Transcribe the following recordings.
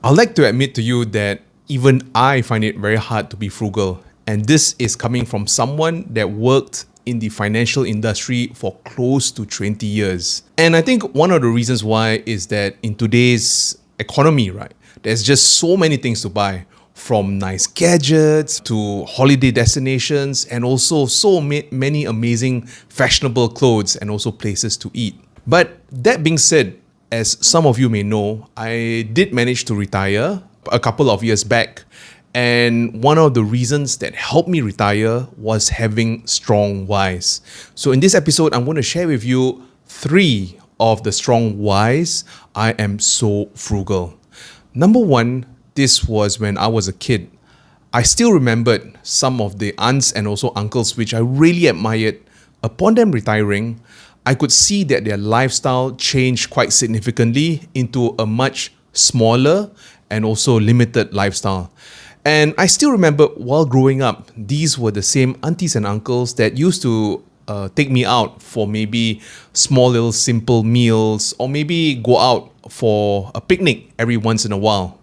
I'd like to admit to you that even I find it very hard to be frugal. And this is coming from someone that worked in the financial industry for close to 20 years. And I think one of the reasons why is that in today's economy, right, there's just so many things to buy, from nice gadgets to holiday destinations, and also so many amazing fashionable clothes and also places to eat. But that being said, as some of you may know, I did manage to retire a couple of years back. And one of the reasons that helped me retire was having strong whys. So in this episode, I'm going to share with you 3 of the strong whys I am so frugal. Number 1, this was when I was a kid. I still remembered some of the aunts and also uncles which I really admired. Upon them retiring, I could see that their lifestyle changed quite significantly into a much smaller and also limited lifestyle. And I still remember while growing up, these were the same aunties and uncles that used to take me out for maybe small little simple meals, or maybe go out for a picnic every once in a while.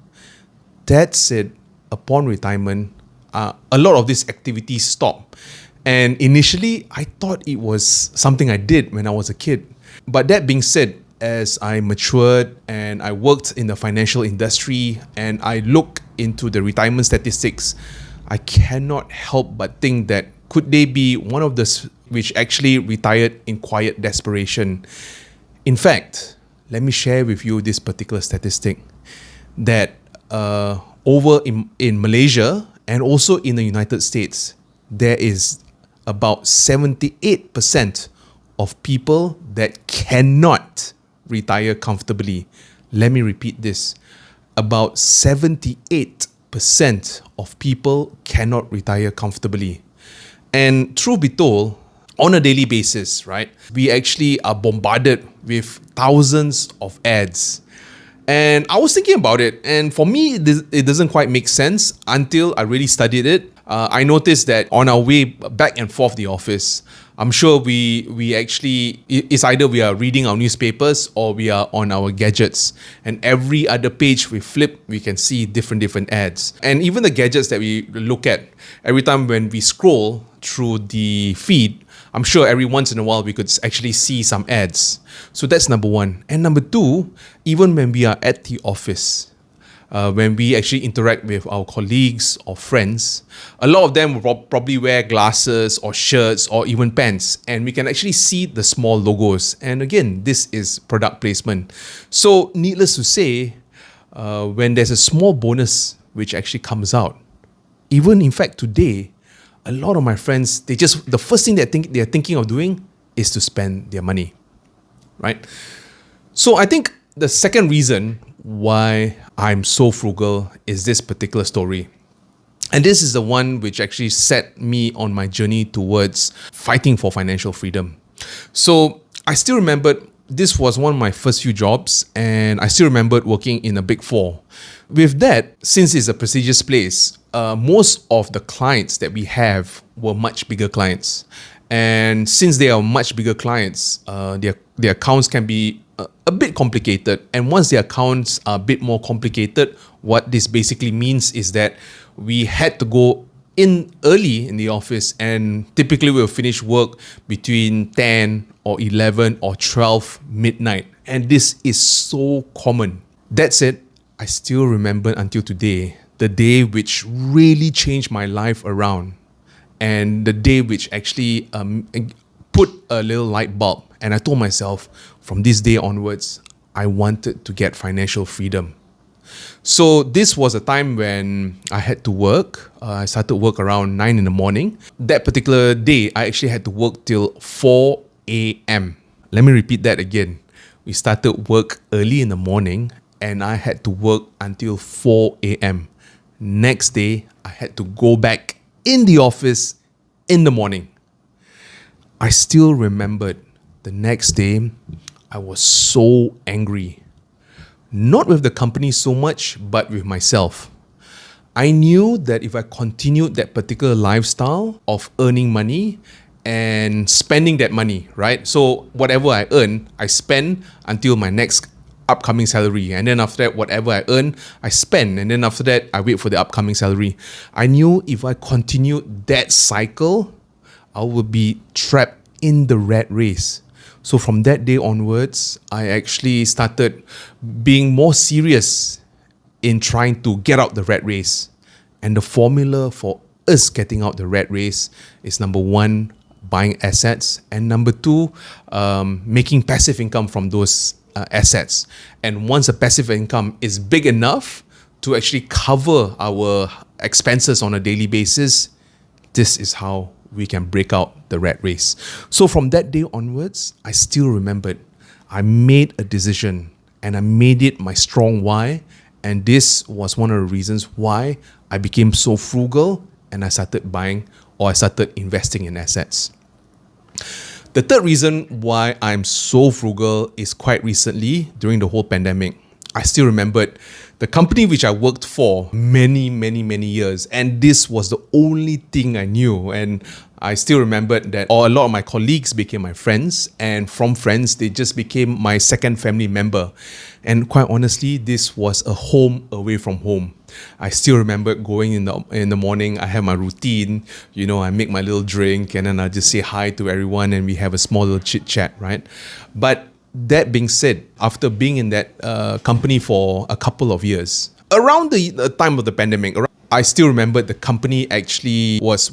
That said, upon retirement, a lot of these activities stopped. And initially, I thought it was something I did when I was a kid. But that being said, as I matured and I worked in the financial industry and I look into the retirement statistics, I cannot help but think that could they be one of the which actually retired in quiet desperation. In fact, let me share with you this particular statistic that over in Malaysia and also in the United States, there is about 78% of people that cannot retire comfortably. Let me repeat this. About 78% of people cannot retire comfortably. And truth be told, on a daily basis, right, we actually are bombarded with thousands of ads. And I was thinking about it, and for me, it doesn't quite make sense until I really studied it. I noticed that on our way back and forth the office, I'm sure we actually, it's either we are reading our newspapers or we are on our gadgets. And every other page we flip, we can see different ads. And even the gadgets that we look at, every time when we scroll through the feed, I'm sure every once in a while we could actually see some ads. So that's number 1. And number 2, even when we are at the office, when we actually interact with our colleagues or friends, a lot of them will probably wear glasses or shirts or even pants, and we can actually see the small logos. And again, this is product placement. So needless to say, when there's a small bonus which actually comes out, even in fact today, a lot of my friends, the first thing they're thinking of doing is to spend their money, right? So I think the second reason why I'm so frugal is this particular story. And this is the one which actually set me on my journey towards fighting for financial freedom. So I still remembered this was one of my first few jobs, and I still remembered working in a Big 4. With that, since it's a prestigious place, most of the clients that we have were much bigger clients. And since they are much bigger clients, their accounts can be a bit complicated. And once the accounts are a bit more complicated, what this basically means is that we had to go in early in the office, and typically we'll finish work between 10 or 11 or 12 midnight. And this is so common. That said, I still remember until today the day which really changed my life around, and the day which actually put a little light bulb. And I told myself, from this day onwards, I wanted to get financial freedom. So this was a time when I had to work. I started work around 9 in the morning. That particular day, I actually had to work till 4 a.m. Let me repeat that again. We started work early in the morning, and I had to work until 4 a.m. Next day, I had to go back in the office in the morning. I still remembered the next day, I was so angry. Not with the company so much, but with myself. I knew that if I continued that particular lifestyle of earning money and spending that money, right? So whatever I earn, I spend until my next upcoming salary. And then after that, whatever I earn, I spend. And then after that, I wait for the upcoming salary. I knew if I continued that cycle, I would be trapped in the rat race. So from that day onwards, I actually started being more serious in trying to get out the rat race. And the formula for us getting out the rat race is number one, buying assets, and number two, making passive income from those assets. And once a passive income is big enough to actually cover our expenses on a daily basis, this is how we can break out the rat race. So from that day onwards, I still remembered I made a decision and I made it my strong why. And this was one of the reasons why I became so frugal and I started buying or I started investing in assets. The third reason why I'm so frugal is quite recently during the whole pandemic. I still remembered the company which I worked for many years, and this was the only thing I knew. And I still remembered that a lot of my colleagues became my friends, and from friends, they just became my second family member. And quite honestly, this was a home away from home. I still remember going in the morning, I have my routine, I make my little drink and then I just say hi to everyone and we have a small little chit chat, right? But that being said, after being in that company for a couple of years, around the time of the pandemic, I still remember the company actually was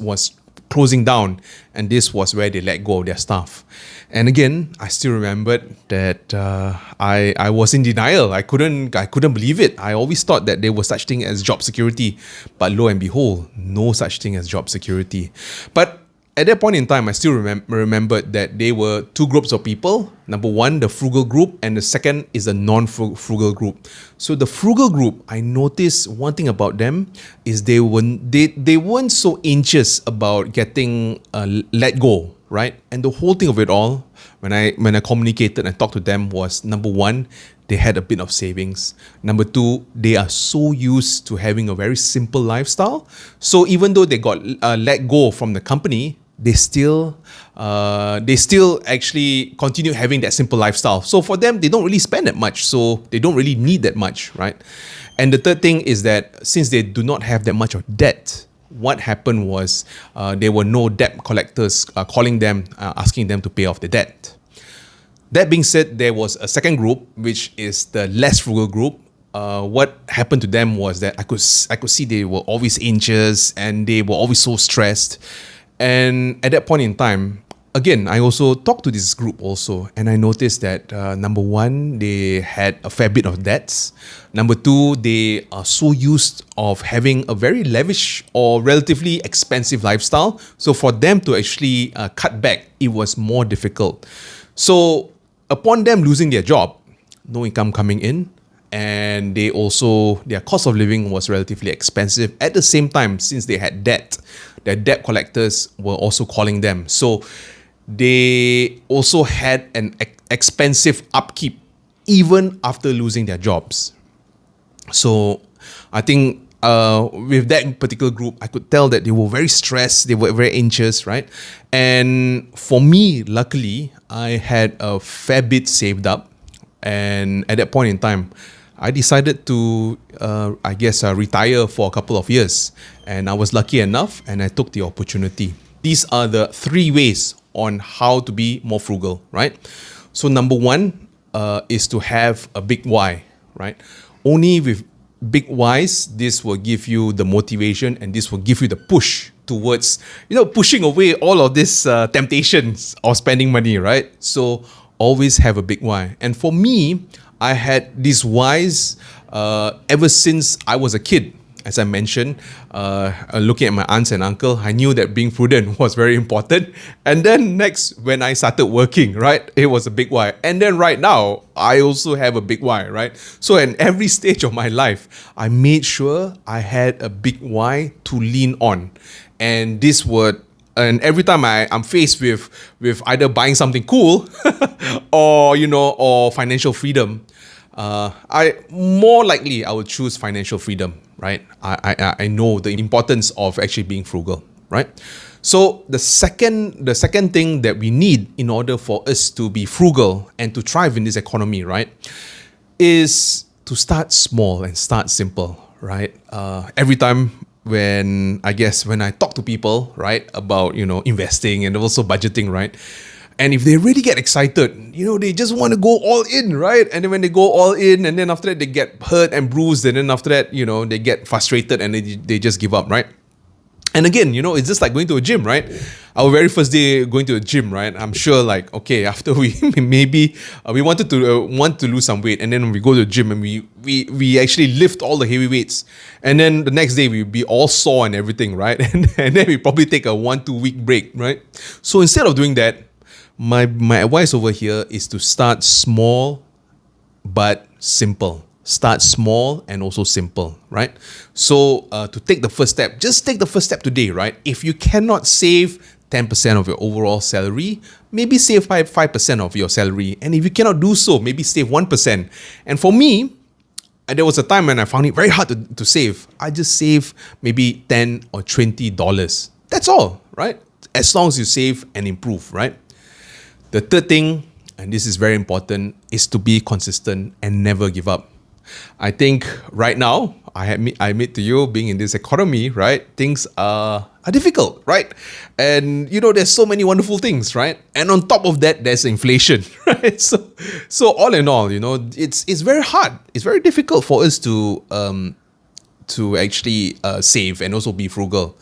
closing down, and this was where they let go of their staff. And again, I still remembered that I was in denial. I couldn't believe it. I always thought that there was such thing as job security, but lo and behold, no such thing as job security. But at that point in time, I still remembered that there were two groups of people. Number one, the frugal group, and the second is the non-frugal group. So the frugal group, I noticed one thing about them is they weren't so anxious about getting let go, right? And the whole thing of it all, when I communicated and talked to them, was number one, they had a bit of savings. Number two, they are so used to having a very simple lifestyle. So even though they got let go from the company, they still actually continue having that simple lifestyle. So for them, they don't really spend that much. So they don't really need that much, right? And the third thing is that since they do not have that much of debt, what happened was there were no debt collectors calling them, asking them to pay off the debt. That being said, there was a second group, which is the less frugal group. What happened to them was that I could see they were always anxious and they were always so stressed. And at that point in time, again, I also talked to this group also, and I noticed that number one, they had a fair bit of debts. Number two, they are so used of having a very lavish or relatively expensive lifestyle. So for them to actually cut back, it was more difficult. So upon them losing their job, no income coming in, and their cost of living was relatively expensive. At the same time, since they had debt, their debt collectors were also calling them. So they also had an expensive upkeep even after losing their jobs. So I think with that particular group, I could tell that they were very stressed, they were very anxious, right? And for me, luckily, I had a fair bit saved up. And at that point in time, I decided to, retire for a couple of years. And I was lucky enough and I took the opportunity. These are the three ways on how to be more frugal, right? So number one is to have a big why, right? Only with big whys, this will give you the motivation and this will give you the push towards, pushing away all of these temptations of spending money, right? So always have a big why. And for me, I had these whys ever since I was a kid. As I mentioned, looking at my aunts and uncle, I knew that being prudent was very important. And then next, when I started working, right, it was a big why. And then right now, I also have a big why, right? So in every stage of my life, I made sure I had a big why to lean on. And and every time I'm faced with either buying something cool or financial freedom, I would choose financial freedom, right? I know the importance of actually being frugal, right? So the second thing that we need in order for us to be frugal and to thrive in this economy, right? is to start small and start simple, right? Every time when I talk to people, right, about, investing and also budgeting, right? And if they really get excited, they just want to go all in, right? And then when they go all in, and then after that they get hurt and bruised, and then after that, they get frustrated and they just give up, right? And again, it's just like going to a gym, right? Our very first day going to a gym, right? I'm sure, like, okay, after we maybe we wanted to want to lose some weight, and then we go to the gym and we actually lift all the heavy weights, and then the next day we'd be all sore and everything, right? And then we probably take a 1-2 week break, right? So instead of doing that, my advice over here is to start small but simple. Start small and also simple, right? So to take the first step, just take the first step today, right? If you cannot save 10% of your overall salary, maybe save 5% of your salary. And if you cannot do so, maybe save 1%. And for me, there was a time when I found it very hard to save. I just save maybe $10 or $20. That's all, right? As long as you save and improve, right? The third thing, and this is very important, is to be consistent and never give up. I think right now, I admit to you, being in this economy, right, things are difficult, right? And there's so many wonderful things, right? And on top of that, there's inflation, right? So all in all, it's very hard. It's very difficult for us to actually save and also be frugal.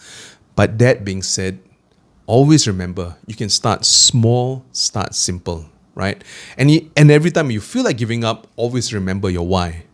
But that being said, always remember, you can start small, start simple, right? And every time you feel like giving up, always remember your why.